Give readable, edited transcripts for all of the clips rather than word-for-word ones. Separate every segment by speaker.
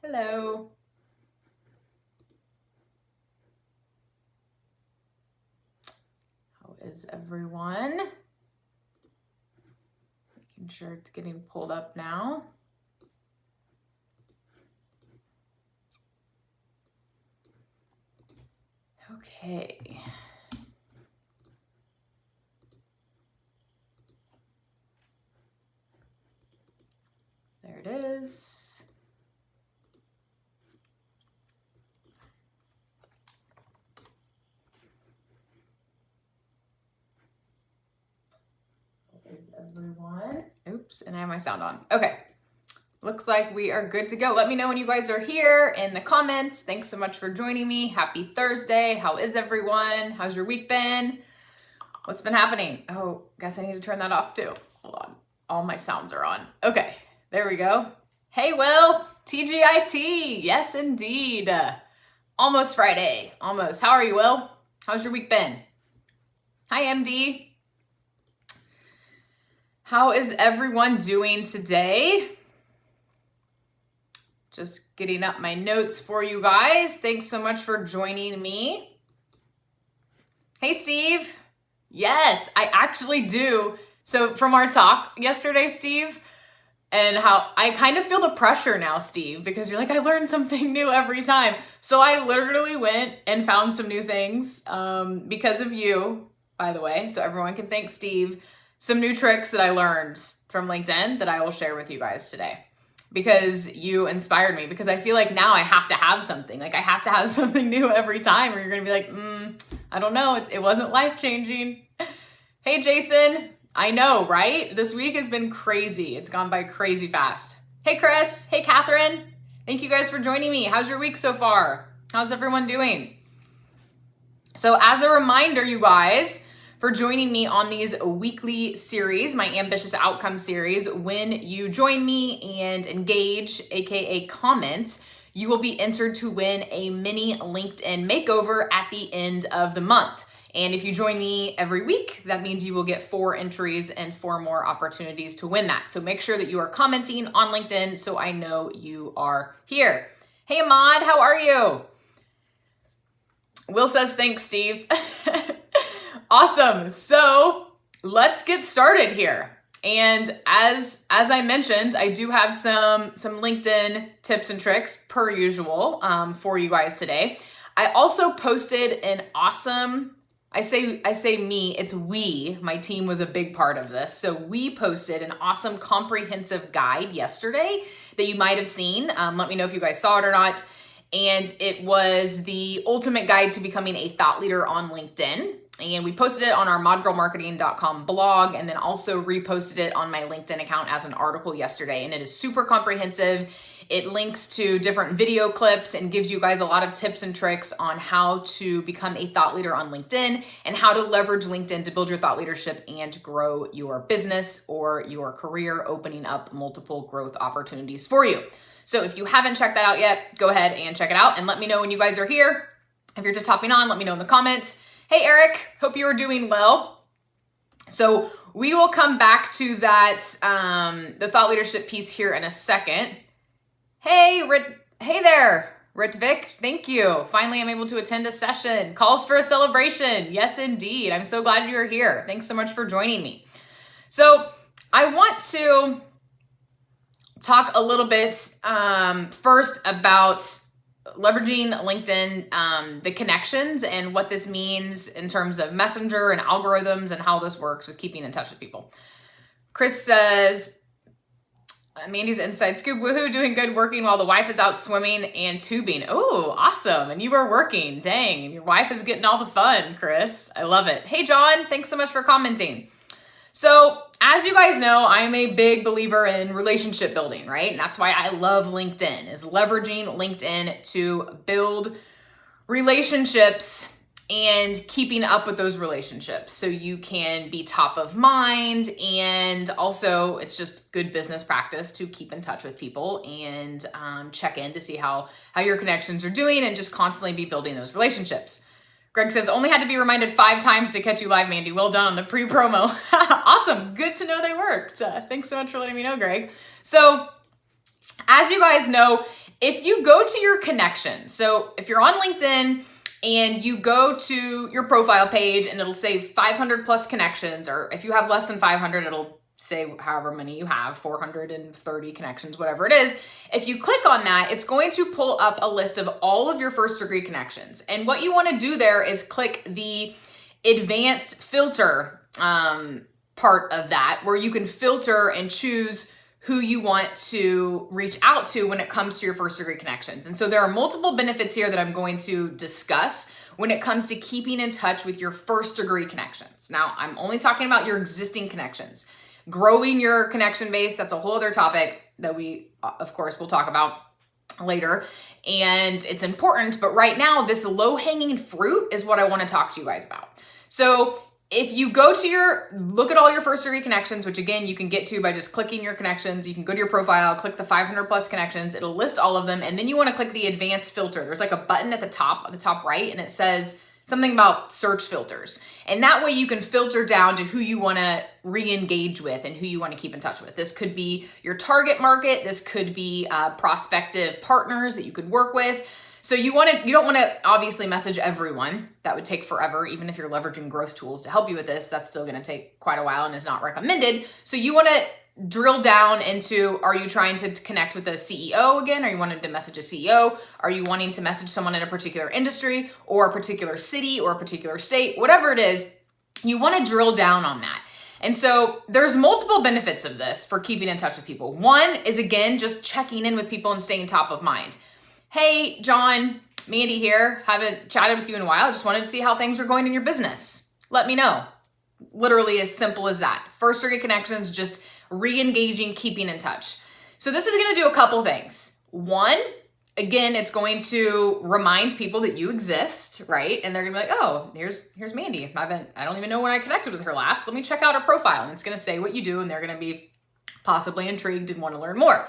Speaker 1: Hello. How is everyone? Making sure it's getting pulled up now. Okay. There it is. Everyone. Oops, and I have my sound on. Okay. Looks like we are good to go. Let me know when you guys are here in the comments. Thanks so much for joining me. Happy Thursday. How is everyone? How's your week been? What's been happening? Oh, guess I need to turn that off too. Hold on. All my sounds are on. Okay, there we go. Hey, Will. TGIT. Yes, indeed. Almost Friday. Almost. How are you, Will? How's your week been? Hi, MD. How is everyone doing today? Just getting up my notes for you guys. Thanks so much for joining me. Hey, Steve. Yes, I actually do. So from our talk yesterday, Steve, and how I kind of feel the pressure now, Steve, because you're like, I learn something new every time. So I literally went and found some new things because of you, by the way. So everyone can thank Steve. Some new tricks that I learned from LinkedIn that I will share with you guys today because you inspired me, because I feel like now I have to have something. Like I have to have something new every time, or you're going to be like, I don't know. It wasn't life-changing. Hey, Jason. I know, right? This week has been crazy. It's gone by crazy fast. Hey, Chris. Hey, Catherine. Thank you guys for joining me. How's your week so far? How's everyone doing? So as a reminder, you guys, for joining me on these weekly series, my Ambitious Outcome series, when you join me and engage, aka comment, you will be entered to win a mini LinkedIn makeover at the end of the month. And if you join me every week, that means you will get 4 entries and 4 more opportunities to win that. So make sure that you are commenting on LinkedIn so I know you are here. Hey, Ahmad, how are you? Will says, thanks, Steve. Awesome. So let's get started here. And as I mentioned, I do have some LinkedIn tips and tricks per usual for you guys today. I also posted an awesome, I say me, it's we, my team was a big part of this. So we posted an awesome comprehensive guide yesterday that you might have seen. Let me know if you guys saw it or not. And it was the ultimate guide to becoming a thought leader on LinkedIn. And we posted it on our modgirlmarketing.com blog, and then also reposted it on my LinkedIn account as an article yesterday. And it is super comprehensive. It links to different video clips and gives you guys a lot of tips and tricks on how to become a thought leader on LinkedIn and how to leverage LinkedIn to build your thought leadership and grow your business or your career, opening up multiple growth opportunities for you. So if you haven't checked that out yet, go ahead and check it out and let me know when you guys are here. If you're just hopping on, let me know in the comments. Hey, Eric, hope you are doing well. So we will come back to that, the thought leadership piece here in a second. Hey there, Ritvik, thank you. Finally, I'm able to attend a session. Calls for a celebration. Yes, indeed. I'm so glad you're here. Thanks so much for joining me. So I want to talk a little bit first about leveraging LinkedIn, the connections and what this means in terms of Messenger and algorithms and how this works with keeping in touch with people. Chris says, Mandy's inside scoop, woohoo, doing good, working while the wife is out swimming and tubing. Oh, awesome. And you are working. Dang, and your wife is getting all the fun, Chris. I love it. Hey, John, thanks so much for commenting. So as you guys know, I'm a big believer in relationship building, right? And that's why I love LinkedIn, is leveraging LinkedIn to build relationships and keeping up with those relationships so you can be top of mind. And also it's just good business practice to keep in touch with people and check in to see how your connections are doing and just constantly be building those relationships. Greg says, only had to be reminded 5 times to catch you live, Mandy. Well done on the pre-promo. Awesome. Good to know they worked. Thanks so much for letting me know, Greg. So as you guys know, if you go to your connections, so if you're on LinkedIn and you go to your profile page and it'll say 500 plus connections, or if you have less than 500, it'll say however many you have, 430 connections, whatever it is. If you click on that, it's going to pull up a list of all of your first degree connections. And what you want to do there is click the advanced filter part of that, where you can filter and choose who you want to reach out to when it comes to your first degree connections. And so there are multiple benefits here that I'm going to discuss when it comes to keeping in touch with your first degree connections. Now, I'm only talking about your existing connections. Growing your connection base, that's a whole other topic that we, of course, will talk about later. And it's important, but right now, this low-hanging fruit is what I want to talk to you guys about. So if you go to look at all your first degree connections, which again, you can get to by just clicking your connections. You can go to your profile, click the 500 plus connections. It'll list all of them. And then you want to click the advanced filter. There's like a button at the top right, and it says something about search filters. And that way you can filter down to who you want to re-engage with and who you want to keep in touch with. This could be your target market. This could be prospective partners that you could work with. So you don't want to obviously message everyone. That would take forever. Even if you're leveraging growth tools to help you with this, that's still going to take quite a while and is not recommended. So you want to drill down into, are you trying to connect with a CEO again? Are you wanting to message a CEO? Are you wanting to message someone in a particular industry or a particular city or a particular state? Whatever it is, you want to drill down on that. And so there's multiple benefits of this for keeping in touch with people. One is, again, just checking in with people and staying top of mind. Hey, John, Mandy here. Haven't chatted with you in a while. Just wanted to see how things were going in your business. Let me know. Literally as simple as that. First degree connections, just re-engaging, keeping in touch. So this is going to do a couple things. One, again, it's going to remind people that you exist, right? And they're going to be like, oh, here's Mandy. I don't even know when I connected with her last. Let me check out her profile. And it's going to say what you do, and they're going to be possibly intrigued and want to learn more.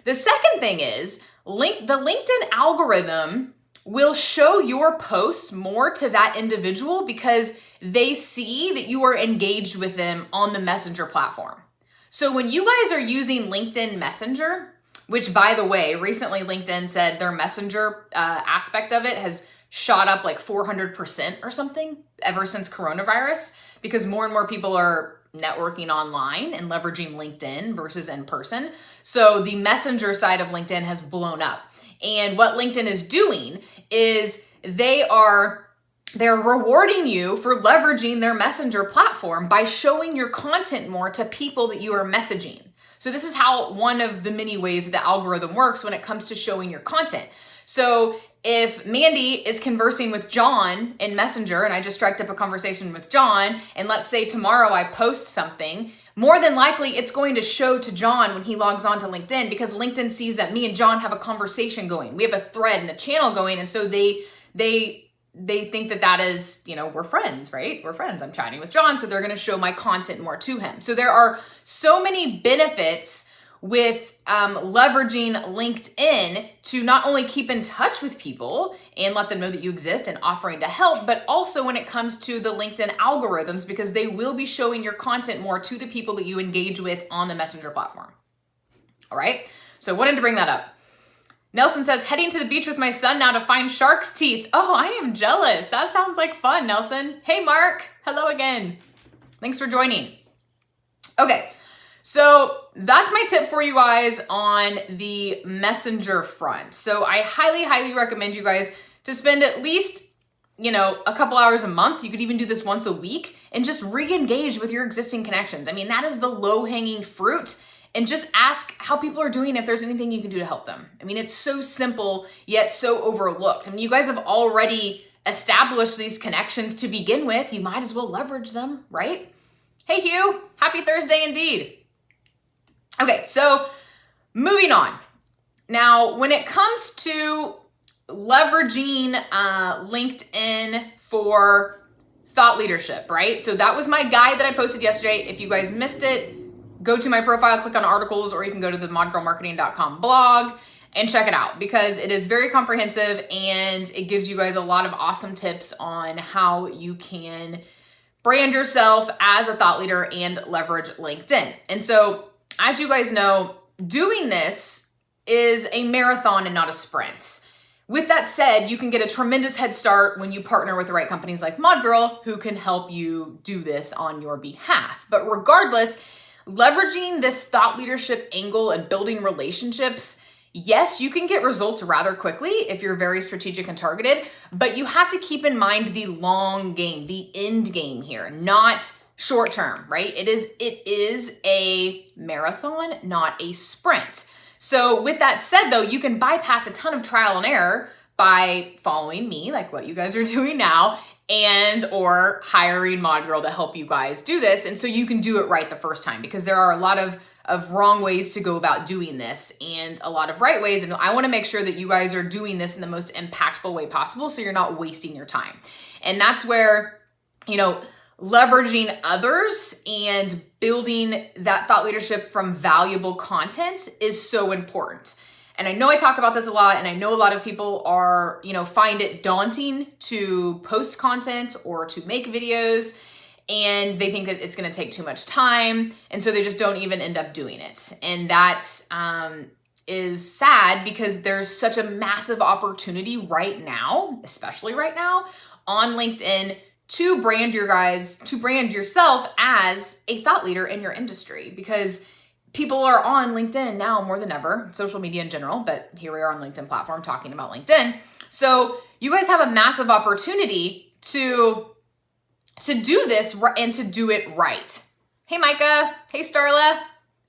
Speaker 1: The second thing is the LinkedIn algorithm will show your post more to that individual because they see that you are engaged with them on the Messenger platform. So when you guys are using LinkedIn Messenger, which by the way, recently LinkedIn said their Messenger aspect of it has shot up like 400% or something ever since coronavirus, because more and more people are networking online and leveraging LinkedIn versus in person. So the Messenger side of LinkedIn has blown up. And what LinkedIn is doing is they're rewarding you for leveraging their Messenger platform by showing your content more to people that you are messaging. So this is how one of the many ways that the algorithm works when it comes to showing your content. So if Mandy is conversing with John in Messenger and I just struck up a conversation with John, and let's say tomorrow I post something, more than likely it's going to show to John when he logs on to LinkedIn, because LinkedIn sees that me and John have a conversation going. We have a thread and a channel going. And so they think that is, we're friends, right? We're friends. I'm chatting with John. So they're going to show my content more to him. So there are so many benefits with leveraging LinkedIn to not only keep in touch with people and let them know that you exist and offering to help, but also when it comes to the LinkedIn algorithms, because they will be showing your content more to the people that you engage with on the Messenger platform. All right. So I wanted to bring that up. Nelson says, heading to the beach with my son now to find shark's teeth. Oh, I am jealous. That sounds like fun, Nelson. Hey, Mark. Hello again. Thanks for joining. Okay. So that's my tip for you guys on the Messenger front. So I highly, highly recommend you guys to spend at least, a couple hours a month. You could even do this once a week and just re-engage with your existing connections. I mean, that is the low-hanging fruit. And just ask how people are doing, if there's anything you can do to help them. I mean, it's so simple, yet so overlooked. I mean, you guys have already established these connections to begin with. You might as well leverage them, right? Hey, Hugh, happy Thursday indeed. Okay, so moving on. Now, when it comes to leveraging LinkedIn for thought leadership, right? So that was my guide that I posted yesterday. If you guys missed it, go to my profile, click on articles, or you can go to the modgirlmarketing.com blog and check it out, because it is very comprehensive and it gives you guys a lot of awesome tips on how you can brand yourself as a thought leader and leverage LinkedIn. And so, as you guys know, doing this is a marathon and not a sprint. With that said, you can get a tremendous head start when you partner with the right companies like ModGirl, who can help you do this on your behalf. But regardless, leveraging this thought leadership angle and building relationships, yes, you can get results rather quickly if you're very strategic and targeted, but you have to keep in mind the long game, the end game here, not short term, right? It is a marathon, not a sprint. So with that said, though, you can bypass a ton of trial and error by following me, like what you guys are doing now, and or hiring ModGirl to help you guys do this. And so you can do it right the first time, because there are a lot of wrong ways to go about doing this and a lot of right ways. And I want to make sure that you guys are doing this in the most impactful way possible, so you're not wasting your time. And that's where, leveraging others and building that thought leadership from valuable content is so important. And I know I talk about this a lot, and I know a lot of people are, find it daunting to post content or to make videos, and they think that it's going to take too much time. And so they just don't even end up doing it. And that is sad, because there's such a massive opportunity right now, especially right now on LinkedIn, to brand yourself as a thought leader in your industry, because people are on LinkedIn now more than ever, social media in general, but here we are on LinkedIn platform talking about LinkedIn. So you guys have a massive opportunity to do this and to do it right. Hey, Micah. Hey, Starla.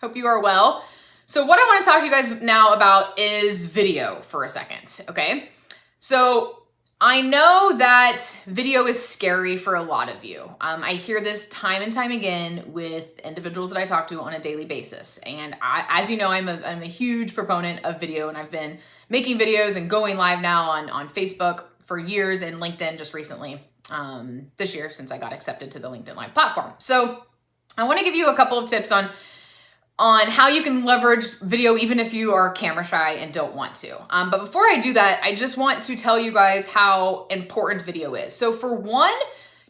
Speaker 1: Hope you are well. So what I want to talk to you guys now about is video for a second, okay? So I know that video is scary for a lot of you. I hear this time and time again with individuals that I talk to on a daily basis. And as you know, I'm a huge proponent of video, and I've been making videos and going live now on Facebook for years, and LinkedIn just recently, this year, since I got accepted to the LinkedIn Live platform. So I want to give you a couple of tips on how you can leverage video even if you are camera shy and don't want to. But before I do that, I just want to tell you guys how important video is. So for one,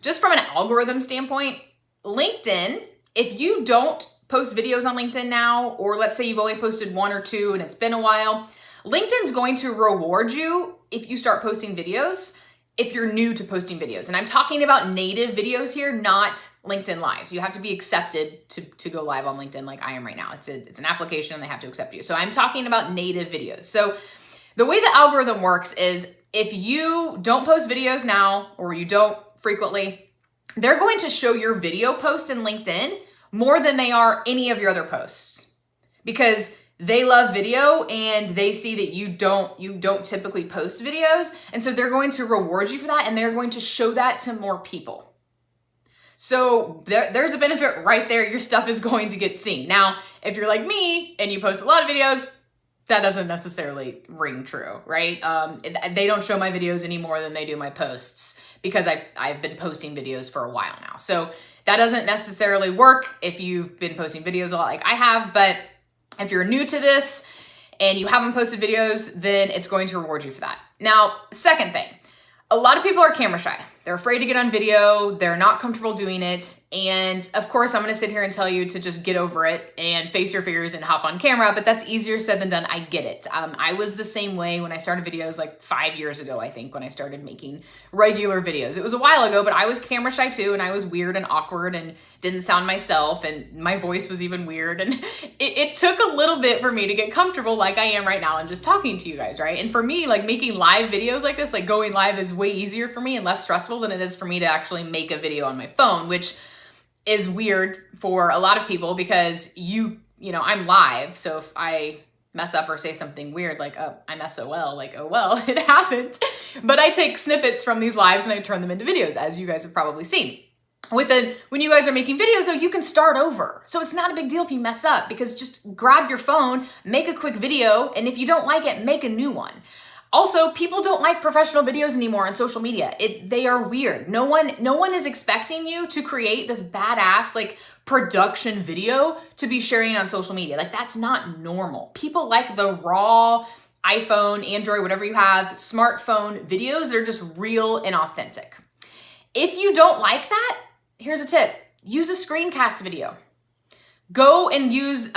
Speaker 1: just from an algorithm standpoint, LinkedIn, if you don't post videos on LinkedIn now, or let's say you've only posted one or two and it's been a while, LinkedIn's going to reward you if you start posting videos, if you're new to posting videos. And I'm talking about native videos here, not LinkedIn Lives. You have to be accepted to go live on LinkedIn like I am right now. It's an application, and they have to accept you. So I'm talking about native videos. So the way the algorithm works is, if you don't post videos now, or you don't frequently, they're going to show your video post in LinkedIn more than they are any of your other posts, because they love video and they see that you don't typically post videos. And so they're going to reward you for that, and they're going to show that to more people. So there's a benefit right there. Your stuff is going to get seen. Now, if you're like me and you post a lot of videos, that doesn't necessarily ring true, right? They don't show my videos any more than they do my posts, because I've been posting videos for a while now. So that doesn't necessarily work if you've been posting videos a lot like I have. But if you're new to this and you haven't posted videos, then it's going to reward you for that. Now, second thing, a lot of people are camera shy. They're afraid to get on video. They're not comfortable doing it. And of course, I'm going to sit here and tell you to just get over it and face your fears and hop on camera, but that's easier said than done. I get it. I was the same way when I started videos like 5 years ago, I think, when I started making regular videos. It was a while ago, but I was camera shy too, and I was weird and awkward and didn't sound myself, and my voice was even weird. And it took a little bit for me to get comfortable like I am right now and just talking to you guys, right? And for me, like making live videos like this, like going live, is way easier for me and less stressful than it is for me to actually make a video on my phone, which is weird for a lot of people, because I'm live. So if I mess up or say something weird, like, oh, I'm SOL, like, oh, well, it happened. But I take snippets from these lives and I turn them into videos, as you guys have probably seen. When you guys are making videos, though, you can start over. So it's not a big deal if you mess up, because just grab your phone, make a quick video, and if you don't like it, make a new one. Also, people don't like professional videos anymore on social media. They are weird. No one is expecting you to create this badass like production video to be sharing on social media. Like, that's not normal. People like the raw iPhone, Android, whatever you have, smartphone videos. They're just real and authentic. If you don't like that, here's a tip. Use a screencast video. Go and use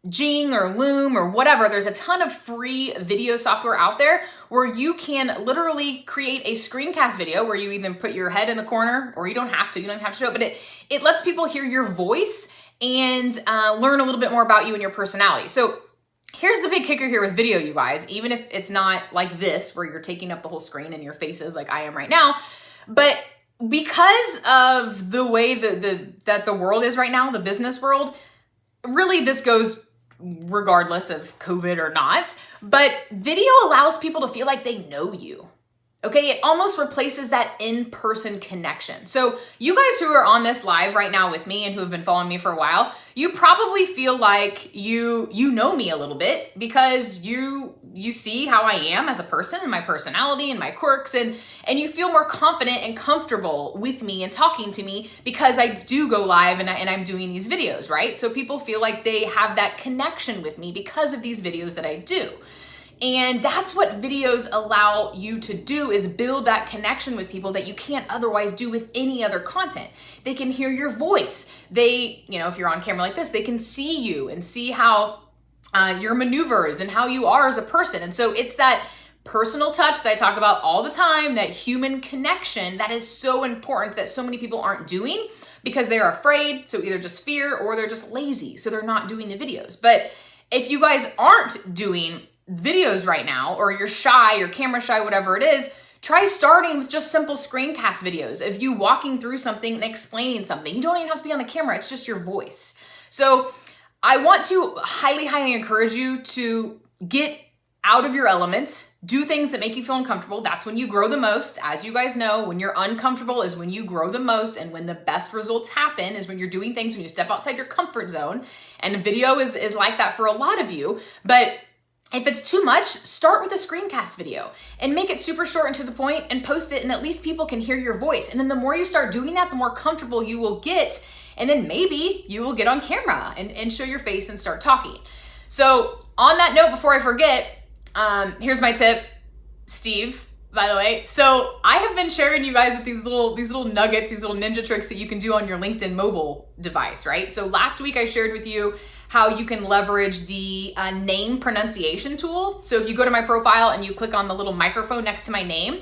Speaker 1: Jing or Loom or whatever, there's a ton of free video software out there where you can literally create a screencast video where you even put your head in the corner, or you don't have to show it, but it lets people hear your voice and learn a little bit more about you and your personality. So here's the big kicker here with video, you guys, even if it's not like this where you're taking up the whole screen and your face is like I am right now, but because of the way that the world is right now, the business world, really this goes regardless of COVID or not, but video allows people to feel like they know you. Okay, it almost replaces that in-person connection. So you guys who are on this live right now with me and who have been following me for a while, you probably feel like you know me a little bit because you see how I am as a person and my personality and my quirks, and you feel more confident and comfortable with me and talking to me because I do go live and I'm doing these videos, right? So people feel like they have that connection with me because of these videos that I do. And that's what videos allow you to do, is build that connection with people that you can't otherwise do with any other content. They can hear your voice. They, if you're on camera like this, they can see you and see how your maneuvers and how you are as a person. And so it's that personal touch that I talk about all the time, that human connection that is so important that so many people aren't doing because they're afraid. So either just fear or they're just lazy. So they're not doing the videos. But if you guys aren't doing videos right now, or you're shy, you're camera shy, whatever it is, try starting with just simple screencast videos of you walking through something and explaining something. You don't even have to be on the camera. It's just your voice. So I want to highly, highly encourage you to get out of your element, do things that make you feel uncomfortable. That's when you grow the most. As you guys know, when you're uncomfortable is when you grow the most, and when the best results happen is when you're doing things, when you step outside your comfort zone. And video is like that for a lot of you. But if it's too much, start with a screencast video and make it super short and to the point and post it, and at least people can hear your voice. And then the more you start doing that, the more comfortable you will get. And then maybe you will get on camera and show your face and start talking. So on that note, before I forget, here's my tip, Steve, by the way. So I have been sharing you guys with these little nuggets, these little ninja tricks that you can do on your LinkedIn mobile device, right? So last week I shared with you how you can leverage the name pronunciation tool. So if you go to my profile and you click on the little microphone next to my name,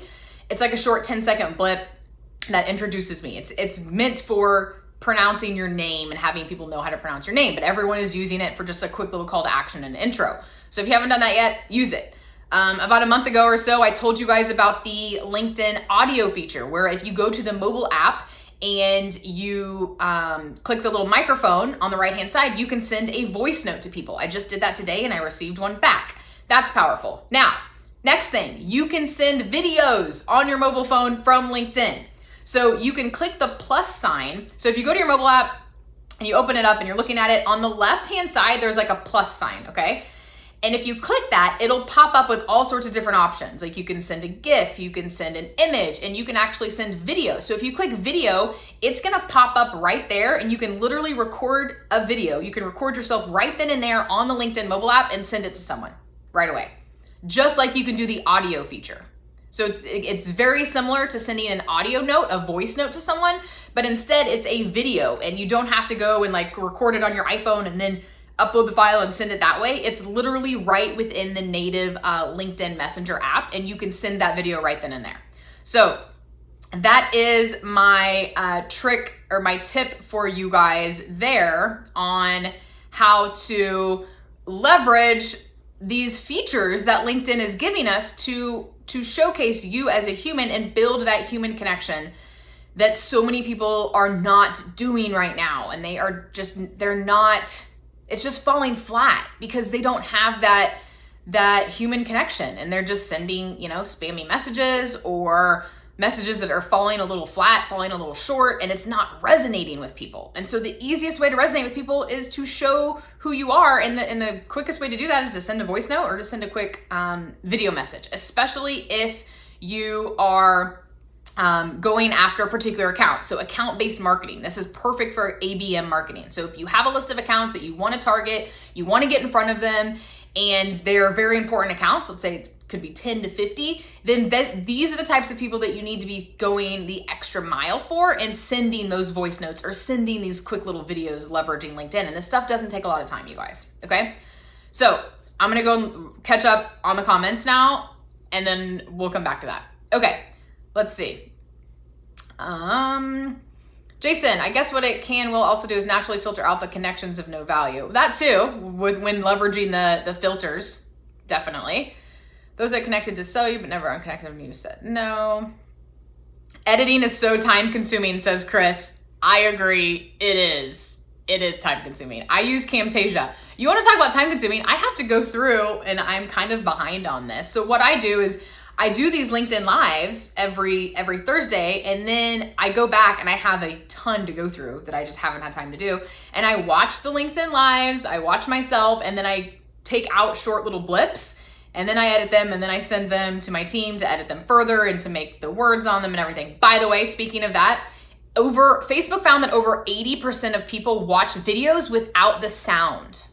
Speaker 1: it's like a short 10-second blip that introduces me. It's meant for pronouncing your name and having people know how to pronounce your name, but everyone is using it for just a quick little call to action and intro. So if you haven't done that yet, use it. About a month ago or so, I told you guys about the LinkedIn audio feature, where if you go to the mobile app and you click the little microphone on the right-hand side, you can send a voice note to people. I just did that today and I received one back. That's powerful. Now, next thing, you can send videos on your mobile phone from LinkedIn. So you can click the plus sign. So if you go to your mobile app and you open it up and you're looking at it, on the left-hand side, there's like a plus sign, okay? And if you click that, it'll pop up with all sorts of different options. Like you can send a GIF, you can send an image, and you can actually send video. So if you click video, it's gonna pop up right there, and you can literally record a video. You can record yourself right then and there on the LinkedIn mobile app and send it to someone right away. Just like you can do the audio feature. So it's very similar to sending an audio note, a voice note to someone, but instead it's a video, and you don't have to go and like record it on your iPhone and then upload the file and send it that way. It's literally right within the native LinkedIn Messenger app, and you can send that video right then and there. So that is my trick or my tip for you guys there on how to leverage these features that LinkedIn is giving us to showcase you as a human and build that human connection that so many people are not doing right now. And it's just falling flat because they don't have that human connection, and they're just sending, spammy messages or messages that are falling a little flat, falling a little short, and it's not resonating with people. And so the easiest way to resonate with people is to show who you are, and the quickest way to do that is to send a voice note or to send a quick video message, especially if you are going after a particular account. So account-based marketing, this is perfect for ABM marketing. So if you have a list of accounts that you want to target, you want to get in front of them, and they're very important accounts, let's say it could be 10 to 50, then these are the types of people that you need to be going the extra mile for and sending those voice notes or sending these quick little videos leveraging LinkedIn. And this stuff doesn't take a lot of time, you guys, okay? So I'm gonna go catch up on the comments now, and then we'll come back to that. Okay, let's see. Jason, I guess what it will also do is naturally filter out the connections of no value. That too, when leveraging the filters, definitely. Those that connected to sell you, but never unconnected to you said no. Editing is so time consuming, says Chris. I agree, it is. It is time consuming. I use Camtasia. You wanna talk about time consuming? I have to go through, and I'm kind of behind on this. So what I do is, I do these LinkedIn Lives every Thursday, and then I go back and I have a ton to go through that I just haven't had time to do. And I watch the LinkedIn Lives, I watch myself, and then I take out short little blips, and then I edit them, and then I send them to my team to edit them further and to make the words on them and everything. By the way, speaking of that, Facebook found that over 80% of people watch videos without the sound,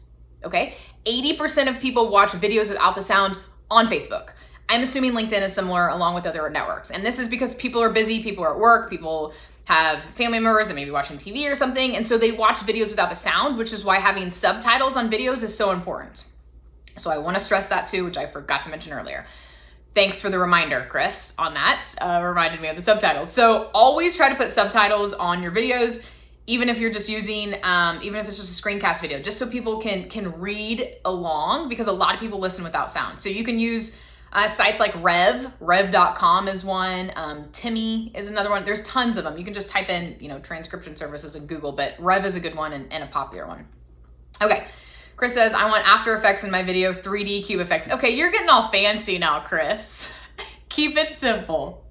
Speaker 1: okay? 80% of people watch videos without the sound on Facebook. I'm assuming LinkedIn is similar along with other networks. And this is because people are busy, people are at work, people have family members that may be watching TV or something. And so they watch videos without the sound, which is why having subtitles on videos is so important. So I wanna stress that too, which I forgot to mention earlier. Thanks for the reminder, Chris, on that. Reminded me of the subtitles. So always try to put subtitles on your videos, even if you're just using, even if it's just a screencast video, just so people can read along, because a lot of people listen without sound. So you can use sites like rev.com is one, Timmy is another one. There's tons of them. You can just type in, transcription services in Google, but Rev is a good one and a popular one. Okay, Chris says, I want After Effects in my video, 3D cube effects. Okay, you're getting all fancy now, Chris. Keep it simple.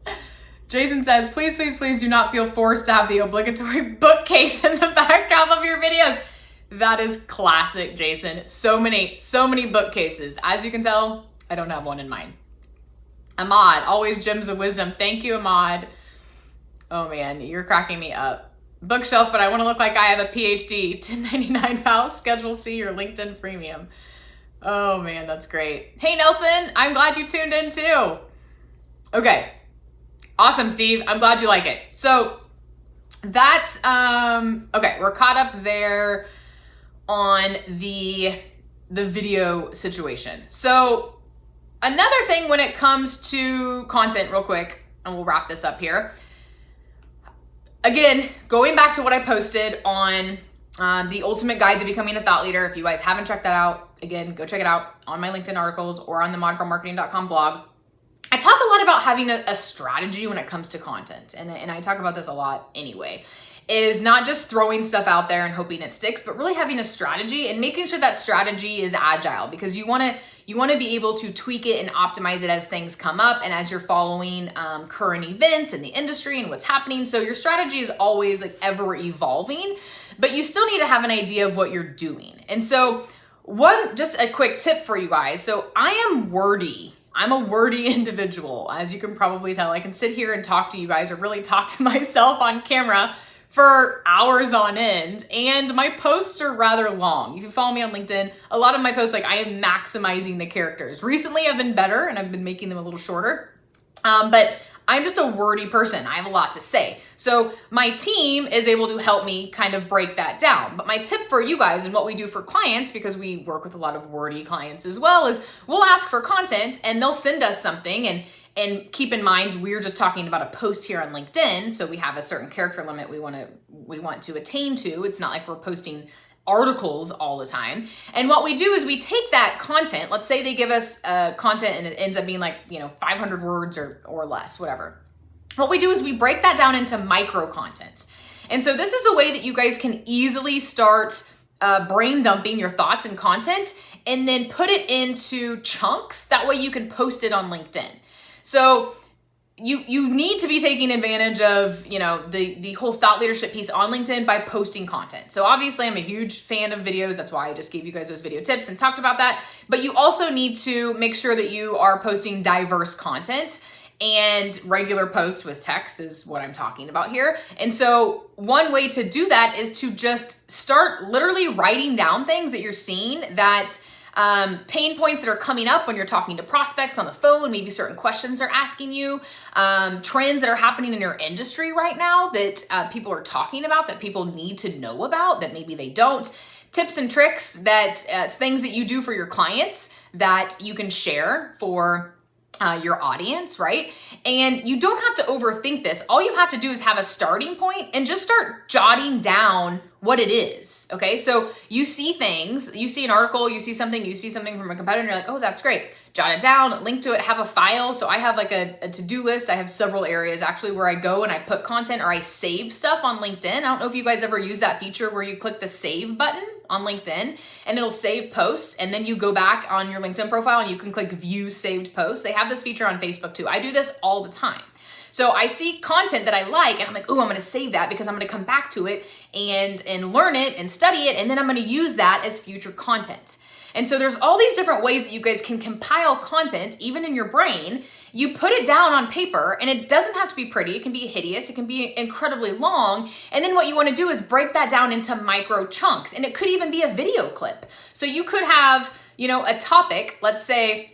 Speaker 1: Jason says, please, please, please do not feel forced to have the obligatory bookcase in the background of your videos. That is classic, Jason. So many bookcases. As you can tell, I don't have one in mind. Ahmad, always gems of wisdom. Thank you, Ahmad. Oh man, you're cracking me up. Bookshelf, but I want to look like I have a PhD. 1099 Faust, Schedule C, or LinkedIn Premium. Oh man, that's great. Hey Nelson, I'm glad you tuned in too. Okay, awesome, Steve. I'm glad you like it. So that's, okay, we're caught up there on the video situation. So another thing when it comes to content, real quick, and we'll wrap this up here. Again, going back to what I posted on the Ultimate Guide to Becoming a Thought Leader. If you guys haven't checked that out, again, go check it out on my LinkedIn articles or on the modgirlmarketing.com blog. I talk a lot about having a strategy when it comes to content, and I talk about this a lot anyway, is not just throwing stuff out there and hoping it sticks, but really having a strategy and making sure that strategy is agile, because you want to be able to tweak it and optimize it as things come up and as you're following current events in the industry and what's happening. So your strategy is always like ever evolving, but you still need to have an idea of what you're doing. And so just a quick tip for you guys. So I am wordy. I'm a wordy individual, as you can probably tell. I can sit here and talk to you guys or really talk to myself on camera for hours on end, and my posts are rather long. You can follow me on LinkedIn. A lot of my posts, like I am maximizing the characters. Recently I've been better and I've been making them a little shorter, but I'm just a wordy person. I have a lot to say. So my team is able to help me kind of break that down. But my tip for you guys and what we do for clients, because we work with a lot of wordy clients as well, is we'll ask for content and they'll send us something, and keep in mind, we're just talking about a post here on LinkedIn, so we have a certain character limit we want to attain to. It's not like we're posting articles all the time. And what we do is we take that content, let's say they give us content and it ends up being like, 500 words or less, whatever. What we do is we break that down into micro content. And so this is a way that you guys can easily start brain dumping your thoughts and content and then put it into chunks. That way you can post it on LinkedIn. So you need to be taking advantage of, the whole thought leadership piece on LinkedIn by posting content. So obviously I'm a huge fan of videos. That's why I just gave you guys those video tips and talked about that. But you also need to make sure that you are posting diverse content, and regular posts with text is what I'm talking about here. And so one way to do that is to just start literally writing down things that you're seeing that pain points that are coming up when you're talking to prospects on the phone, maybe certain questions they're asking you, trends that are happening in your industry right now that people are talking about, that people need to know about, that maybe they don't, tips and tricks that things that you do for your clients that you can share for your audience, right? And you don't have to overthink this. All you have to do is have a starting point and just start jotting down what it is, okay? So you see things, you see an article, you see something from a competitor, and you're like, oh, that's great. Jot it down, link to it, have a file. So I have like a to-do list. I have several areas actually where I go and I put content or I save stuff on LinkedIn. I don't know if you guys ever use that feature where you click the save button on LinkedIn and it'll save posts, and then you go back on your LinkedIn profile and you can click view saved posts. They have this feature on Facebook too. I do this all the time. So I see content that I like and I'm like, oh, I'm gonna save that because I'm gonna come back to it and learn it and study it, and then I'm gonna use that as future content. And so there's all these different ways that you guys can compile content, even in your brain. You put it down on paper, and it doesn't have to be pretty. It can be hideous. It can be incredibly long. And then what you want to do is break that down into micro chunks. And it could even be a video clip. So you could have, a topic. Let's say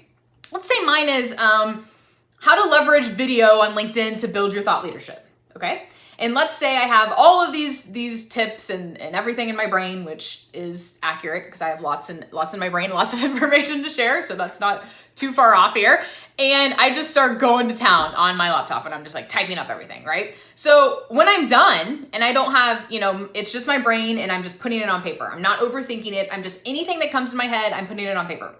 Speaker 1: mine is how to leverage video on LinkedIn to build your thought leadership. Okay. And let's say I have all of these tips and everything in my brain, which is accurate because I have lots in my brain, lots of information to share. So that's not too far off here. And I just start going to town on my laptop and I'm just like typing up everything, right? So when I'm done and I don't have, it's just my brain and I'm just putting it on paper. I'm not overthinking it. I'm just anything that comes to my head, I'm putting it on paper.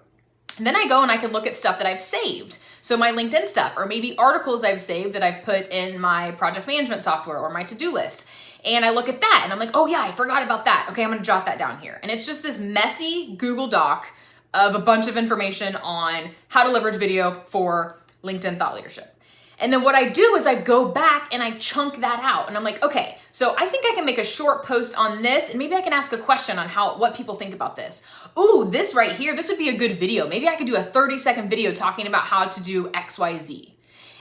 Speaker 1: And then I go and I can look at stuff that I've saved. So my LinkedIn stuff, or maybe articles I've saved that I've put in my project management software or my to-do list. And I look at that and I'm like, oh yeah, I forgot about that. Okay, I'm gonna jot that down here. And it's just this messy Google Doc of a bunch of information on how to leverage video for LinkedIn thought leadership. And then what I do is I go back and I chunk that out. And I'm like, okay, so I think I can make a short post on this and maybe I can ask a question on what people think about this. Ooh, this right here, this would be a good video. Maybe I could do a 30-second video talking about how to do XYZ.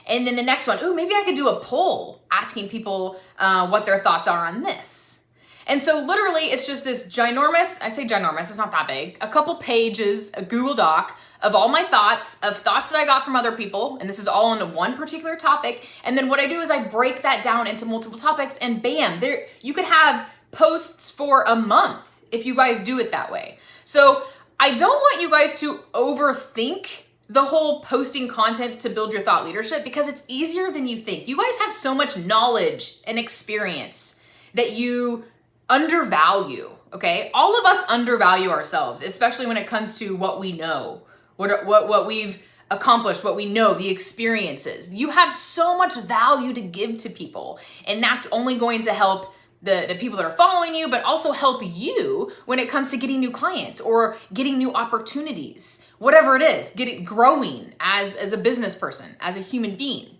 Speaker 1: And then the next one, ooh, maybe I could do a poll asking people what their thoughts are on this. And so literally it's just this ginormous, I say ginormous, it's not that big, a couple pages, a Google Doc of all my thoughts that I got from other people. And this is all on one particular topic. And then what I do is I break that down into multiple topics and bam, there you could have posts for a month if you guys do it that way. So I don't want you guys to overthink the whole posting content to build your thought leadership because it's easier than you think. You guys have so much knowledge and experience that you undervalue, okay? All of us undervalue ourselves, especially when it comes to what we know, what we've accomplished, what we know, the experiences. You have so much value to give to people, and that's only going to help the people that are following you, but also help you when it comes to getting new clients or getting new opportunities, whatever it is, growing as a business person, as a human being.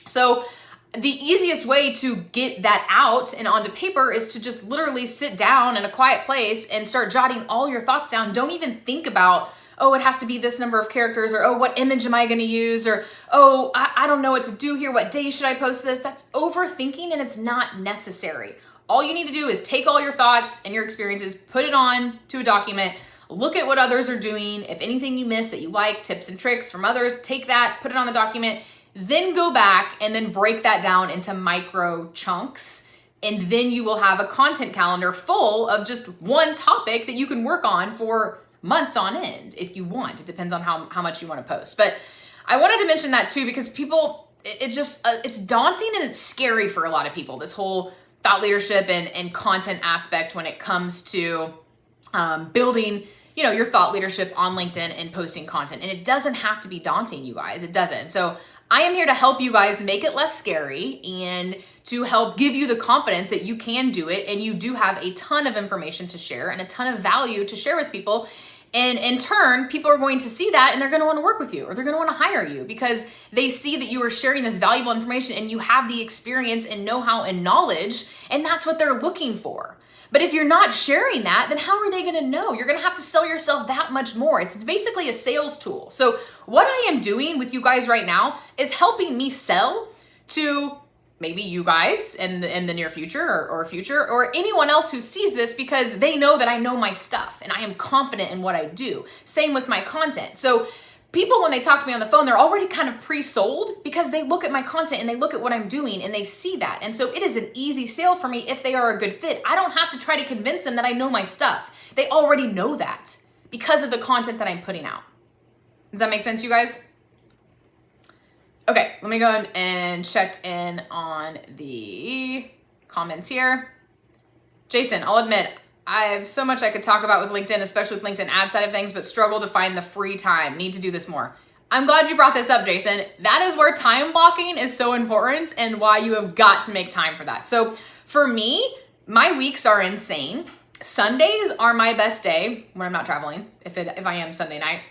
Speaker 1: So the easiest way to get that out and onto paper is to just literally sit down in a quiet place and start jotting all your thoughts down. Don't even think about, oh, it has to be this number of characters, or oh, what image am I gonna use, or oh, I don't know what to do here, what day should I post this? That's overthinking and it's not necessary. All you need to do is take all your thoughts and your experiences, put it on to a document, look at what others are doing. If anything you miss that you like, tips and tricks from others, take that, put it on the document, then go back and then break that down into micro chunks. And then you will have a content calendar full of just one topic that you can work on for months on end if you want. It depends on how much you want to post. But I wanted to mention that too, because people, it's just, it's daunting and it's scary for a lot of people, this whole thought leadership and content aspect when it comes to building, your thought leadership on LinkedIn and posting content. And it doesn't have to be daunting, you guys. It doesn't. So I am here to help you guys make it less scary and to help give you the confidence that you can do it. And you do have a ton of information to share and a ton of value to share with people. And in turn, people are going to see that and they're going to want to work with you, or they're going to want to hire you because they see that you are sharing this valuable information and you have the experience and know-how and knowledge, and that's what they're looking for. But if you're not sharing that, then how are they going to know? You're going to have to sell yourself that much more. It's basically a sales tool. So what I am doing with you guys right now is helping me sell to maybe you guys in the near future or anyone else who sees this, because they know that I know my stuff and I am confident in what I do. Same with my content. So people, when they talk to me on the phone, they're already kind of pre-sold because they look at my content and they look at what I'm doing and they see that. And so it is an easy sale for me if they are a good fit. I don't have to try to convince them that I know my stuff. They already know that because of the content that I'm putting out. Does that make sense, you guys? Okay, let me go ahead and check in on the comments here. Jason, I'll admit, I have so much I could talk about with LinkedIn, especially with LinkedIn ad side of things, but struggle to find the free time. Need to do this more. I'm glad you brought this up, Jason. That is where time blocking is so important and why you have got to make time for that. So for me, my weeks are insane. Sundays are my best day when I'm not traveling, if I am Sunday night.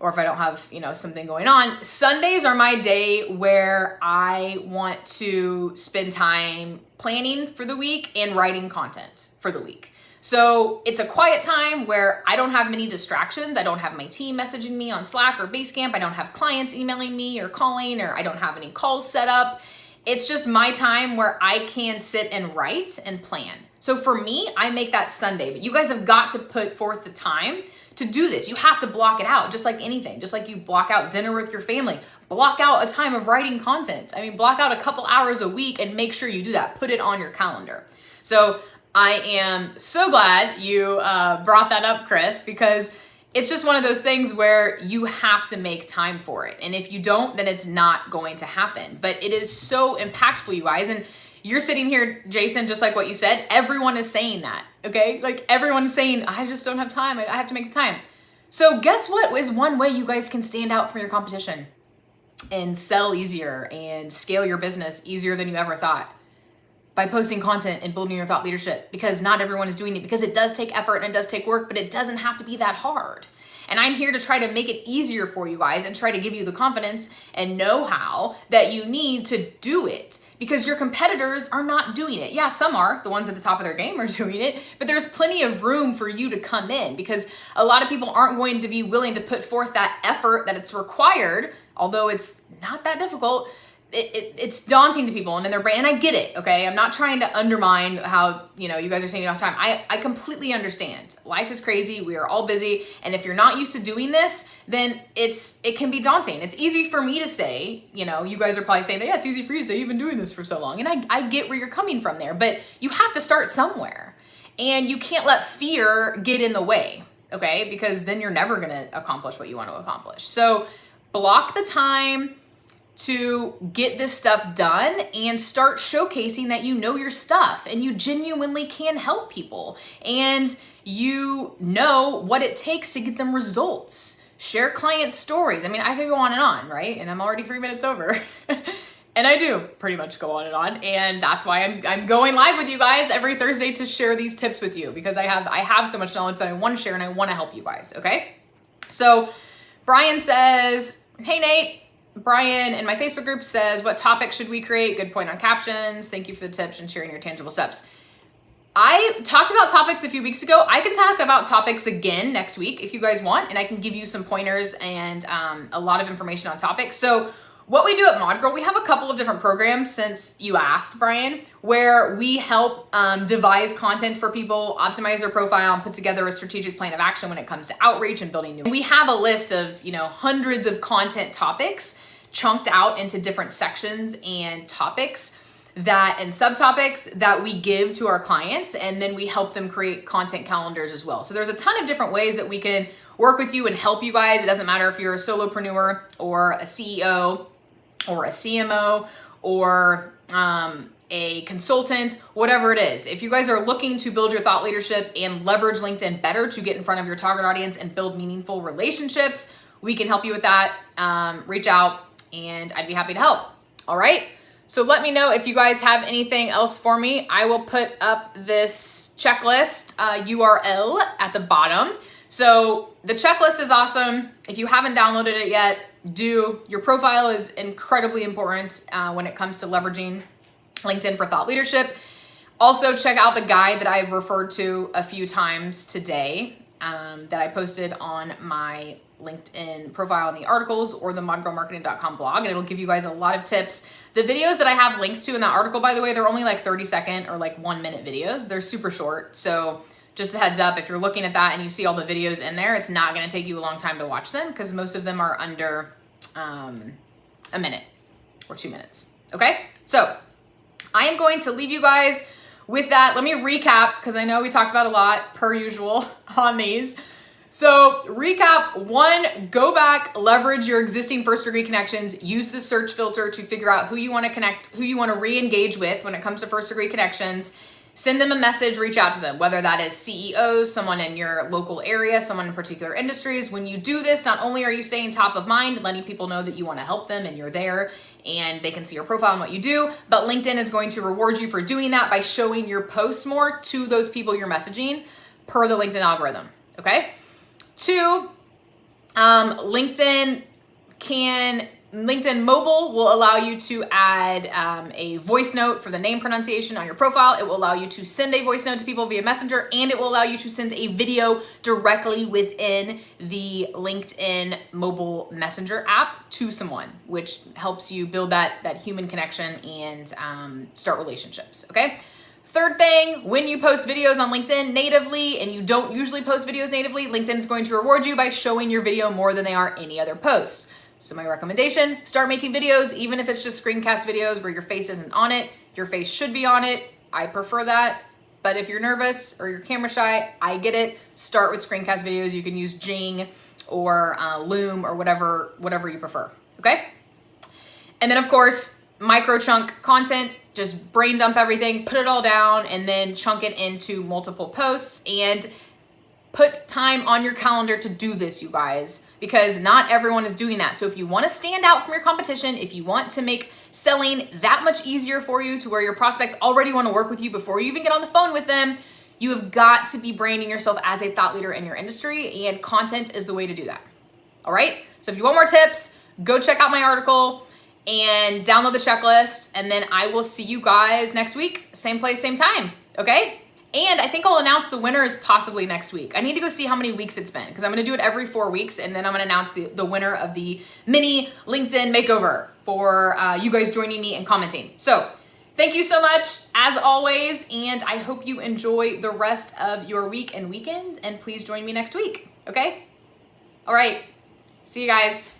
Speaker 1: Or if I don't have, something going on. Sundays are my day where I want to spend time planning for the week and writing content for the week. So it's a quiet time where I don't have many distractions. I don't have my team messaging me on Slack or Basecamp. I don't have clients emailing me or calling, or I don't have any calls set up. It's just my time where I can sit and write and plan. So for me, I make that Sunday, but you guys have got to put forth the time to do this. You have to block it out, just like anything. Just like you block out dinner with your family, block out a time of writing content. Block out a couple hours a week and make sure you do that. Put it on your calendar. So I am so glad you brought that up, Chris, because it's just one of those things where you have to make time for it. And if you don't, then it's not going to happen. But it is so impactful, you guys. And you're sitting here, Jason, just like what you said, everyone is saying that, okay? Like everyone's saying, I just don't have time. I have to make the time. So guess what is one way you guys can stand out from your competition and sell easier and scale your business easier than you ever thought? By posting content and building your thought leadership, because not everyone is doing it, because it does take effort and it does take work, but it doesn't have to be that hard. And I'm here to try to make it easier for you guys and try to give you the confidence and know-how that you need to do it, because your competitors are not doing it. Yeah, some are. The ones at the top of their game are doing it, but there's plenty of room for you to come in, because a lot of people aren't going to be willing to put forth that effort that it's required, although it's not that difficult. It's daunting to people and in their brain, and I get it, okay? I'm not trying to undermine how, you guys are saying you don't have time. I completely understand. Life is crazy. We are all busy. And if you're not used to doing this, then it can be daunting. It's easy for me to say, you guys are probably saying that, yeah, it's easy for you to say you've been doing this for so long. And I get where you're coming from there, but you have to start somewhere. And you can't let fear get in the way, okay? Because then you're never going to accomplish what you want to accomplish. So block the time to get this stuff done and start showcasing that you know your stuff and you genuinely can help people and you know what it takes to get them results. Share client stories. I could go on, right? And I'm already 3 minutes over. And I do pretty much go on. And that's why I'm going live with you guys every Thursday to share these tips with you, because I have so much knowledge that I want to share and I want to help you guys, okay? So Brian says, hey, Nate. Brian in my Facebook group says, what topic should we create? Good point on captions. Thank you for the tips and sharing your tangible steps. I talked about topics a few weeks ago. I can talk about topics again next week if you guys want, and I can give you some pointers and a lot of information on topics. So what we do at Mod Girl, we have a couple of different programs, since you asked, Brian, where we help devise content for people, optimize their profile, and put together a strategic plan of action when it comes to outreach and building new. We have a list of, hundreds of content topics chunked out into different sections and topics and subtopics that we give to our clients, and then we help them create content calendars as well. So there's a ton of different ways that we can work with you and help you guys. It doesn't matter if you're a solopreneur or a CEO or a CMO or a consultant, whatever it is. If you guys are looking to build your thought leadership and leverage LinkedIn better to get in front of your target audience and build meaningful relationships, we can help you with that. Reach out and I'd be happy to help. All right. So let me know if you guys have anything else for me. I will put up this checklist URL at the bottom. So the checklist is awesome. If you haven't downloaded it yet, do. Your profile is incredibly important when it comes to leveraging LinkedIn for thought leadership. Also, check out the guide that I've referred to a few times today that I posted on my LinkedIn profile in the articles or the modgirlmarketing.com blog, and it'll give you guys a lot of tips. The videos that I have linked to in that article, by the way, they're only like 30-second or like 1-minute videos. They're super short. So just a heads up, if you're looking at that and you see all the videos in there, it's not going to take you a long time to watch them because most of them are under a minute or 2 minutes. Okay, so I am going to leave you guys with that. Let me recap because I know we talked about a lot per usual on these. So recap: 1, go back, leverage your existing first degree connections, use the search filter to figure out who you want to connect, who you want to re-engage with when it comes to first degree connections. Send them a message, reach out to them, whether that is CEOs, someone in your local area, someone in particular industries. When you do this, not only are you staying top of mind, letting people know that you want to help them and you're there and they can see your profile and what you do, but LinkedIn is going to reward you for doing that by showing your posts more to those people you're messaging per the LinkedIn algorithm, okay? 2, LinkedIn Mobile will allow you to add a voice note for the name pronunciation on your profile. It will allow you to send a voice note to people via Messenger, and it will allow you to send a video directly within the LinkedIn Mobile Messenger app to someone, which helps you build that human connection and start relationships, okay? 3rd thing, when you post videos on LinkedIn natively, and you don't usually post videos natively, LinkedIn is going to reward you by showing your video more than they are any other post. So my recommendation, start making videos, even if it's just screencast videos where your face isn't on it. Your face should be on it. I prefer that. But if you're nervous or you're camera shy, I get it. Start with screencast videos. You can use Jing or Loom or whatever you prefer, okay? And then of course, micro chunk content, just brain dump everything, put it all down, and then chunk it into multiple posts and put time on your calendar to do this, you guys, because not everyone is doing that. So if you want to stand out from your competition, if you want to make selling that much easier for you to where your prospects already want to work with you before you even get on the phone with them, you have got to be branding yourself as a thought leader in your industry, and content is the way to do that. All right? So if you want more tips, go check out my article and download the checklist, and then I will see you guys next week, same place, same time, okay? And I think I'll announce the winners possibly next week. I need to go see how many weeks it's been because I'm going to do it every 4 weeks, and then I'm going to announce the winner of the mini LinkedIn makeover for you guys joining me and commenting. So thank you so much as always, and I hope you enjoy the rest of your week and weekend, and please join me next week, okay? All right, see you guys.